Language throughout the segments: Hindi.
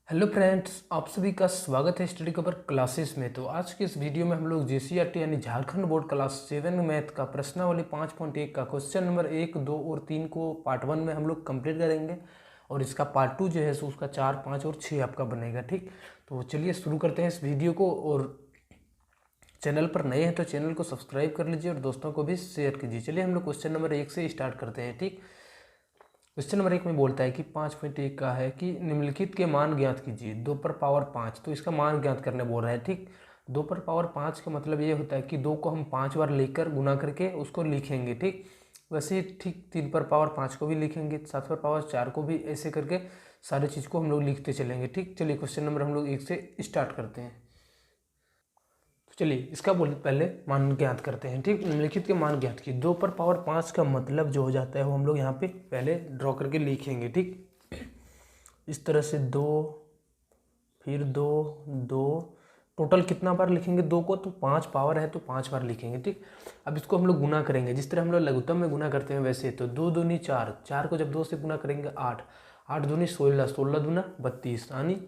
हेलो फ्रेंड्स, आप सभी का स्वागत है स्टडी कवर क्लासेस में। तो आज के इस वीडियो में हम लोग जेसीईआरटी यानी झारखंड बोर्ड क्लास 7 मैथ का प्रश्नावली 5.1 का क्वेश्चन नंबर 1, 2 और 3 को पार्ट 1 में हम लोग कंप्लीट करेंगे और इसका पार्ट 2 जो है सो उसका 4, 5 और 6 आपका बनेगा। ठीक, तो चलिए शुरू करते हैं इस वीडियो को। और चैनल पर नए हैं तो चैनल को सब्सक्राइब कर लीजिए और दोस्तों को भी शेयर कीजिए। चलिए हम लोग क्वेश्चन नंबर 1 से स्टार्ट करते हैं। ठीक, क्वेश्चन नंबर 1 में बोलता है कि 5.1 का है कि निम्नलिखित के मान ज्ञात कीजिए। 2 पर पावर 5, तो इसका मान ज्ञात करने बोल रहा है। ठीक, 2 पर पावर 5 का मतलब ये होता है कि 2 को हम 5 बार लेकर गुना करके उसको लिखेंगे। ठीक, वैसे ही ठीक 3 पर पावर 5 को भी लिखेंगे, 7 पर पावर 4 को भी, ऐसे करके सारी चीज़ को हम लोग लिखते चलेंगे। ठीक, चलिए क्वेश्चन नंबर हम लोग 1 से स्टार्ट करते हैं। चलिए इसका पहले मान ज्ञात करते हैं। ठीक, निम्नलिखित के मान ज्ञात किए। 2 पर पावर 5 का मतलब जो हो जाता है वो हम लोग यहाँ पे पहले ड्रॉ करके लिखेंगे। ठीक, इस तरह से 2, फिर 2, 2, टोटल कितना बार लिखेंगे 2 को, तो 5 पावर है तो 5 बार लिखेंगे। ठीक, अब इसको हम लोग गुना करेंगे जिस तरह हम लोग लघुत्तम में गुना करते हैं वैसे। तो 2 दूनी 4, 4 को जब 2 से गुना करेंगे 8, 8 दूनी 16, 16 दूना 32, यानी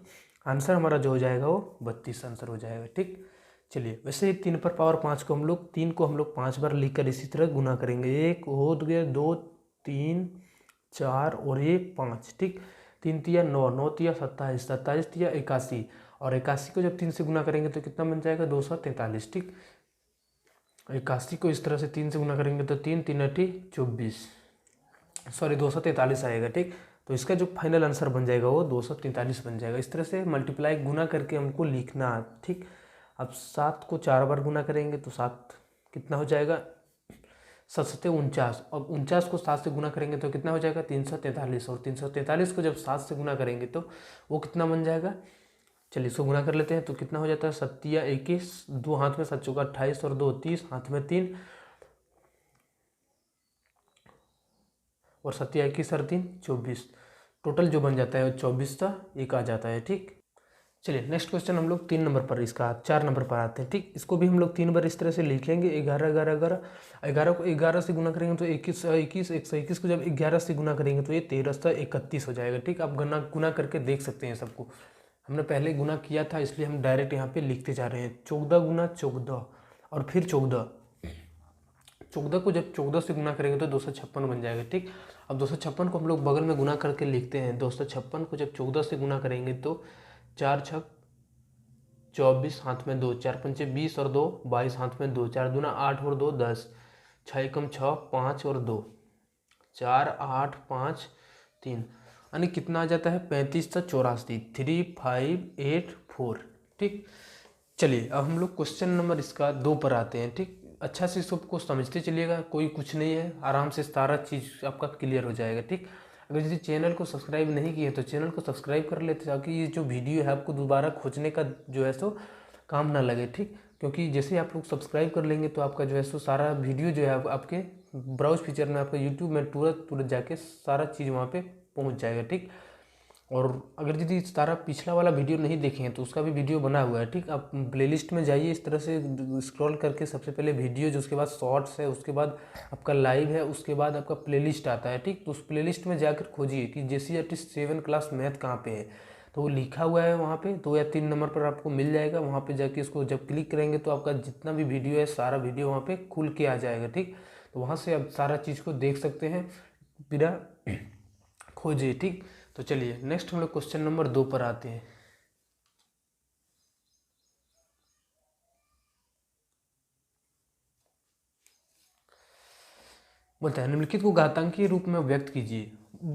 आंसर हमारा जो हो जाएगा वो 32 आंसर हो जाएगा। ठीक, चलिए वैसे ही 3 पर पावर 5 को हम लोग 3 को हम लोग 5 बार लिखकर इसी तरह गुना करेंगे। 1 हो गया, 2, 3, 4 और 1 5। ठीक, 3 तिया 9, 9 तिया 27, 27 तिया 81 और 81 को जब 3 से गुना करेंगे तो कितना बन जाएगा 243। ठीक, 81 को इस तरह से 3 से गुना करेंगे तो 3 3 अठी 24, सॉरी 243 आएगा। ठीक, तो इसका जो फाइनल आंसर बन जाएगा वो 243 बन जाएगा। इस तरह से मल्टीप्लाई गुना करके हमको लिखना है। ठीक, अब 7 को 4 बार गुना करेंगे तो 7 कितना हो जाएगा 7 सत्ते 49, अब 49 को 7 से गुना करेंगे तो कितना हो जाएगा 343 और 343 को जब 7 से गुना करेंगे तो वो कितना बन जाएगा। चलिए इसको गुना कर लेते हैं तो कितना हो जाता है 7 21, 2 हाथ में 7 चौका 28 और 2 30, हाथ में 3 और 7 21 और 3 24, टोटल जो बन जाता है 24 का 1 आ जाता है। ठीक, चलिए नेक्स्ट क्वेश्चन हम लोग 3 नंबर पर, इसका 4 नंबर पर आते हैं। ठीक, इसको भी हम लोग 3 बार इस तरह से लिखेंगे। 11 11 11, 11 को 11 से गुना करेंगे तो 21 21, 121 को जब 11 से गुना करेंगे तो ये 13 31 हो जाएगा। ठीक, आप गुना करके देख सकते हैं सबको। हमने पहले गुना किया था इसलिए हम डायरेक्ट यहाँ पे लिखते जा रहे हैं। 14 गुना 14 और फिर 14, 14 को जब 14 से गुना करेंगे तो 256 बन जाएगा। ठीक, अब 256 को हम लोग बगल में गुना करके लिखते हैं। 256 को जब 14 से गुना करेंगे तो 4 छक 24, हाथ में 2, 4 पंचे 20 और 2 22, हाथ में 2, 4 दूना 8 और 2 10, 6 एकम 6, 5 और 2 4, 8 5 3, यानी कितना आ जाता है 35 से 84, 3 5 8 4। ठीक, चलिए अब हम लोग क्वेश्चन नंबर इसका 2 पर आते हैं। ठीक, अच्छा से सबको समझते चलिएगा, कोई कुछ नहीं है, आराम से सारा चीज़ आपका क्लियर हो जाएगा। ठीक, अगर यदि चैनल को सब्सक्राइब नहीं किए तो चैनल को सब्सक्राइब कर लेते ताकि ये जो वीडियो है आपको दोबारा खोजने का जो है सो काम ना लगे। ठीक, क्योंकि जैसे आप लोग सब्सक्राइब कर लेंगे तो आपका जो है सो सारा वीडियो जो है आपके ब्राउज फीचर में आपका यूट्यूब में तुरंत जाके सारा चीज़ वहाँ पे पहुँच जाएगा। ठीक, और अगर यदि सारा पिछला वाला वीडियो नहीं देखे हैं तो उसका भी वीडियो बना हुआ है। ठीक, आप प्लेलिस्ट में जाइए, इस तरह से स्क्रॉल करके सबसे पहले वीडियो, जो उसके बाद शॉर्ट्स है, उसके बाद आपका लाइव है, उसके बाद आपका प्लेलिस्ट आता है। ठीक, तो उस प्लेलिस्ट में जाकर खोजिए कि जेसीईआरटी 7 क्लास मैथ कहाँ पे है, तो वो लिखा हुआ है वहाँ पे 2 या 3 नंबर पर आपको मिल जाएगा। वहाँ पे जाके इसको जब क्लिक करेंगे तो आपका जितना भी वीडियो है सारा वीडियो वहाँ पे खुल के आ जाएगा। ठीक, तो वहाँ से आप सारा चीज़ को देख सकते हैं बिना खोजिए। ठीक, तो चलिए नेक्स्ट हम लोग क्वेश्चन नंबर 2 पर आते हैं। बोलता है निम्नलिखित को घातांकीय रूप में व्यक्त कीजिए।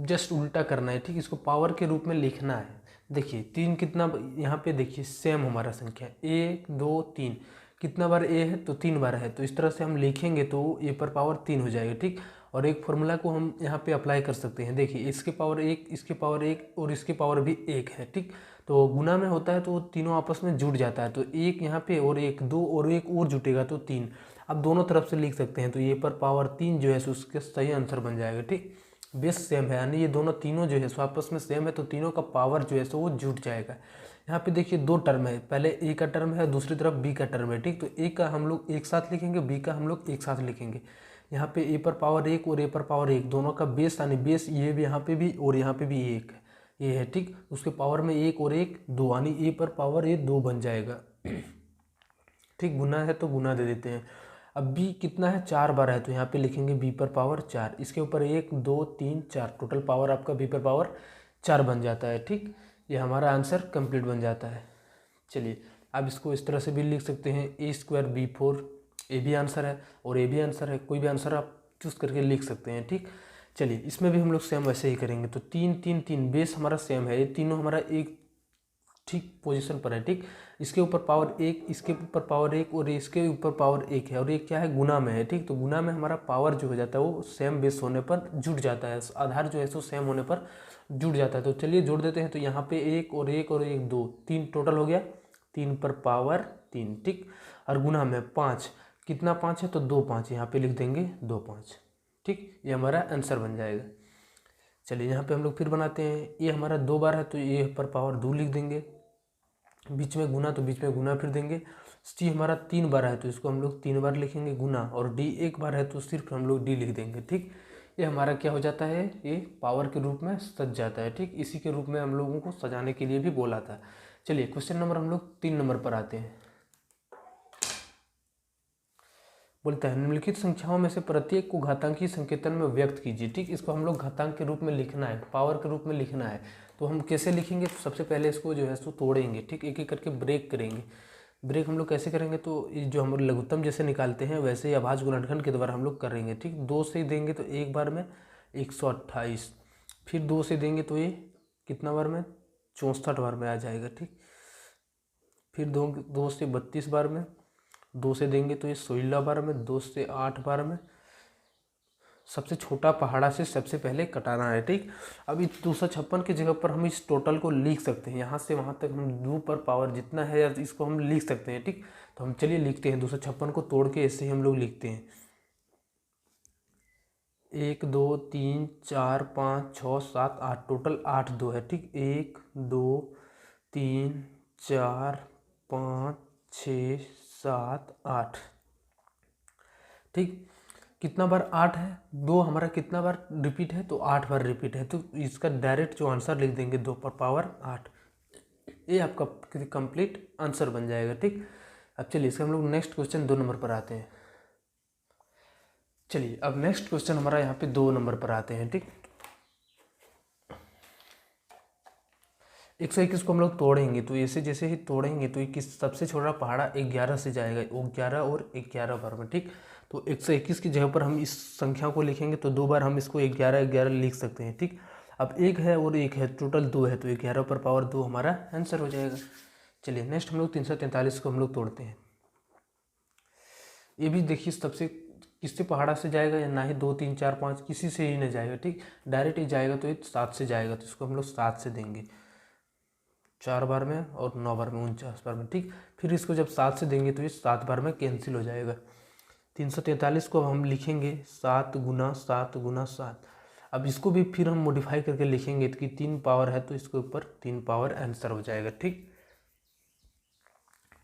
जस्ट उल्टा करना है। ठीक, इसको पावर के रूप में लिखना है। देखिए 3 कितना, यहाँ पे देखिए सेम हमारा संख्या 1 2 3, कितना बार ए है तो 3 बार है, तो इस तरह से हम लिखेंगे तो ए पर पावर 3 हो जाएगा। ठीक, और एक फॉर्मूला को हम यहाँ पे अप्लाई कर सकते हैं। देखिए इसके पावर 1, इसके पावर 1 और इसके पावर भी 1 है। ठीक, तो गुना में होता है तो तीनों आपस में जुड़ जाता है, तो 1 यहाँ पे और 1 2 और 1 और जुटेगा तो 3। अब दोनों तरफ से लिख सकते हैं तो ये पर पावर 3 जो है सो उसके सही आंसर बन जाएगा। ठीक, बेस सेम है, यानी ये दोनों तीनों जो है सो आपस में सेम है तो तीनों का पावर जो है सो वो जुट जाएगा। यहाँ पे देखिए 2 टर्म है, पहले ए का टर्म है, दूसरी तरफ बी का टर्म है। ठीक, तो ए का हम लोग एक साथ लिखेंगे, बी का हम लोग एक साथ लिखेंगे। यहाँ पे ए पर पावर 1 और ए पर पावर 1 दोनों का बेस, यानी बेस ये भी यहाँ पे भी और यहाँ पे भी 1 है, ये है, ठीक। उसके पावर में 1 और 1 2, यानी ए पर पावर ये 2 बन जाएगा, ठीक। गुना है तो गुना दे देते हैं। अब बी कितना है, 4 बार है, तो यहाँ पे लिखेंगे बी पर पावर 4, इसके ऊपर 1 2 3 4, टोटल पावर आपका बी पर पावर 4 बन जाता है, ठीक। ये हमारा आंसर कंप्लीट बन जाता है। चलिए अब इसको इस तरह से भी लिख सकते हैं, a²b4, ए भी आंसर है और ए भी आंसर है, कोई भी आंसर आप चूज़ करके लिख सकते हैं, ठीक। चलिए इसमें भी हम लोग सेम वैसे ही करेंगे। तो 3 3 3 बेस हमारा सेम है, ये तीनों हमारा एक ठीक पोजीशन पर है, ठीक। इसके ऊपर पावर 1, इसके ऊपर पावर 1 और इसके ऊपर पावर 1 है, और ये क्या है, गुना में है, ठीक। तो गुना में हमारा पावर जो हो जाता है वो सेम बेस होने पर जुड़ जाता है, आधार जो है सो सेम होने पर जुड़ जाता है। तो चलिए जोड़ देते हैं। तो यहाँ पे 1 और 1 और 1 2 3 टोटल हो गया, 3 पर पावर 3, ठीक। और गुना में 5, कितना 5 है, तो 2 5, यहाँ पे लिख देंगे 2 5, ठीक। ये हमारा आंसर बन जाएगा। चलिए यहाँ पे हम लोग फिर बनाते हैं, ये हमारा 2 बार है तो ये पर पावर 2 लिख देंगे, बीच में गुना तो बीच में गुना फिर देंगे। सी हमारा 3 बार है तो इसको हम लोग 3 बार लिखेंगे गुना, और डी 1 बार है तो सिर्फ हम लोग डी लिख देंगे, ठीक। ये हमारा क्या हो जाता है, ये पावर के रूप में सज जाता है, ठीक। इसी के रूप में हम लोगों को सजाने के लिए भी बोला था। चलिए क्वेश्चन नंबर हम लोग 3 नंबर पर आते हैं। बोलता है निम्नलिखित संख्याओं में से प्रत्येक को घातांकी संकेतन में व्यक्त कीजिए, ठीक। इसको हम लोग घातांक के रूप में लिखना है, पावर के रूप में लिखना है। तो हम कैसे लिखेंगे, तो सबसे पहले इसको जो है सो तोड़ेंगे, ठीक। एक एक करके ब्रेक करेंगे। ब्रेक हम लोग कैसे करेंगे, तो ये जो हम लघुत्तम जैसे निकालते हैं वैसे ही अभाज्य गुणनखंड के द्वारा हम लोग करेंगे, ठीक। 2 से देंगे तो एक बार में 128, फिर 2 से देंगे तो ये कितना बार में 64 बार में आ जाएगा, ठीक। फिर 2 से 32 बार में, 2 से देंगे तो ये 16 बार में, 2 से 8 बार में। सबसे छोटा पहाड़ा से सबसे पहले कटाना है, ठीक। अब इस 256 की जगह पर हम इस टोटल को लिख सकते हैं, यहाँ से वहाँ तक हम 2 पर पावर जितना है इसको हम लिख सकते हैं, ठीक। तो हम चलिए लिखते हैं, 256 को तोड़ के ऐसे ही हम लोग लिखते हैं। 1 2 3 4 5 6 7 8, टोटल 8 2 है, ठीक। 1 2 3 4 5 6 7 8, ठीक। कितना बार 8 है, 2 हमारा कितना बार रिपीट है, तो 8 बार रिपीट है। तो इसका डायरेक्ट जो आंसर लिख देंगे 2 पर पावर 8, ये आपका कंप्लीट आंसर बन जाएगा, ठीक। अब चलिए इसका हम लोग नेक्स्ट क्वेश्चन 2 नंबर पर आते हैं। चलिए अब नेक्स्ट क्वेश्चन हमारा यहाँ पे 2 नंबर पर आते हैं, ठीक। 121 को हम लोग तोड़ेंगे, तो ऐसे जैसे ही तोड़ेंगे तो ये सबसे छोटा पहाड़ा 11 से जाएगा, वो 11 और 11 बार में, ठीक। तो 121 की जगह पर हम इस संख्या को लिखेंगे तो 2 बार हम इसको 11 11 लिख सकते हैं, ठीक। अब 1 है और 1 है, टोटल 2 है, तो 11 पर पावर 2 हमारा आंसर हो जाएगा। चलिए नेक्स्ट हम लोग 343 को हम लोग तोड़ते हैं। ये भी देखिए सबसे किससे पहाड़ा से जाएगा, या ना ही 2 3 4 5 किसी से ही नहीं जाएगा, ठीक। डायरेक्ट ही जाएगा तो ये 7 से जाएगा, तो इसको हम लोग 7 से देंगे, 4 बार में और 9 बार में 49 बार में, ठीक। फिर इसको जब 7 से देंगे तो ये 7 बार में कैंसिल हो जाएगा। 343 को हम लिखेंगे 7 गुना 7 गुना 7। अब इसको भी फिर हम मॉडिफाई करके लिखेंगे कि 3 पावर है तो इसके ऊपर 3 पावर आंसर हो जाएगा, ठीक।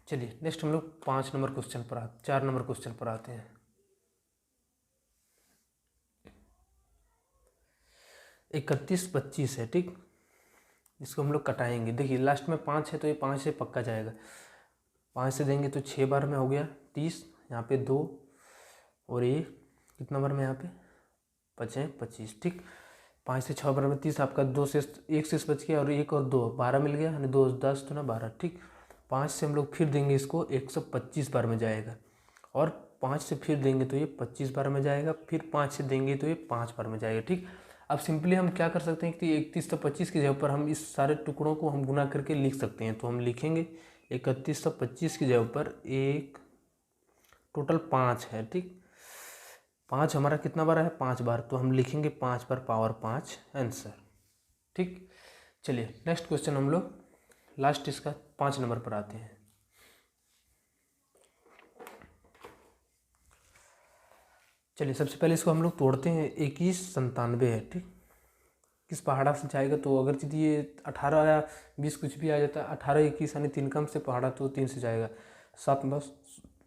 चलिए नेक्स्ट हम लोग 4 नंबर क्वेश्चन पर आते हैं। 31 25 है, ठीक। इसको हम लोग कटाएंगे, देखिए लास्ट में 5 है तो ये 5 से पक्का जाएगा, 5 से देंगे तो 6 बार में हो गया 30, यहाँ पे 2 और ये कितना बार में यहाँ पे 5 है 25, ठीक। 5 से 6 बार में 30, आपका 2 से 1 से बच गया और 1 और 2 12 मिल गया, यानी 2 10 तो ना 12, ठीक। 5 से हम लोग फिर देंगे इसको 125 बार में जाएगा, और 5 से फिर देंगे तो ये 25 बार में जाएगा, फिर 5 से देंगे तो ये 5 बार में जाएगा, ठीक। अब सिंपली हम क्या कर सकते हैं कि 31 तो 25 की जगह पर हम इस सारे टुकड़ों को हम गुना करके लिख सकते हैं। तो हम लिखेंगे 31 तो 25 की जगह पर एक टोटल 5 है, ठीक। 5 हमारा कितना बार है, 5 बार, तो हम लिखेंगे 5 पर पावर 5 आंसर, ठीक। चलिए नेक्स्ट क्वेश्चन हम लोग लास्ट इसका 5 नंबर पर आते हैं। चलिए सबसे पहले इसको हम लोग तोड़ते हैं। 2197 है, ठीक। किस पहाड़ा से जाएगा, तो अगर यदि ये 18 या 20 कुछ भी आ जाता है, 18 21 यानी 3 कम से पहाड़ा तो 3 से जाएगा, 7 10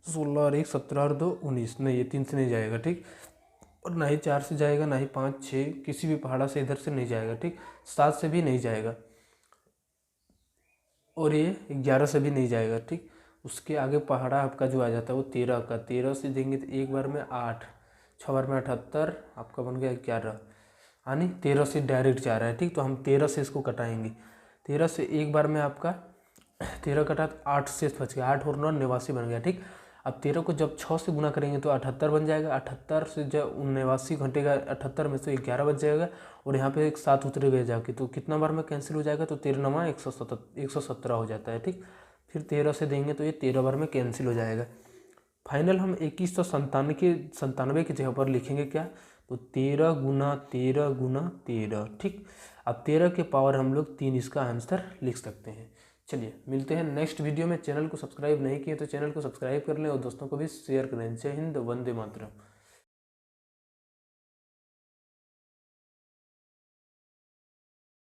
16 और 1 17 और 2 19, नहीं ये 3 से नहीं जाएगा, ठीक। और ना ही 4 से जाएगा, ना ही 5 6 किसी भी पहाड़ा से इधर से नहीं जाएगा, ठीक। 7 से भी नहीं जाएगा और ये 11 से भी नहीं जाएगा, ठीक। उसके आगे पहाड़ा आपका जो आ जाता है वो 13 का, 13 से देंगे तो एक बार में 8, 6 बार में 78, आपका बन गया 11, यानी 13 से डायरेक्ट जा रहा है, ठीक। तो हम 13 से इसको कटाएंगे, 13 से एक बार में आपका 13 कटा तो 8 से बच गया, 8 और 9 89 बन गया, ठीक। अब 13 को जब 6 से गुना करेंगे तो 78 बन जाएगा, 78 से जब 89 घंटेगा, 78 में से 11 बच जाएगा और यहाँ पे एक 7 उतरेगा जाके, तो कितना बार में कैंसिल हो जाएगा, तो 13 117 हो जाता है, ठीक। फिर 13 से देंगे तो ये 13 बार में कैंसिल हो जाएगा। फाइनल हम 2197 की जगह पर लिखेंगे क्या, तो 13 गुना 13 गुना 13, ठीक। अब 13 के पावर हम लोग 3 इसका आंसर लिख सकते हैं। चलिए मिलते हैं नेक्स्ट वीडियो में। चैनल को सब्सक्राइब नहीं किए तो चैनल को सब्सक्राइब कर लें और दोस्तों को भी शेयर करें। जय हिंद, वंदे मातरम।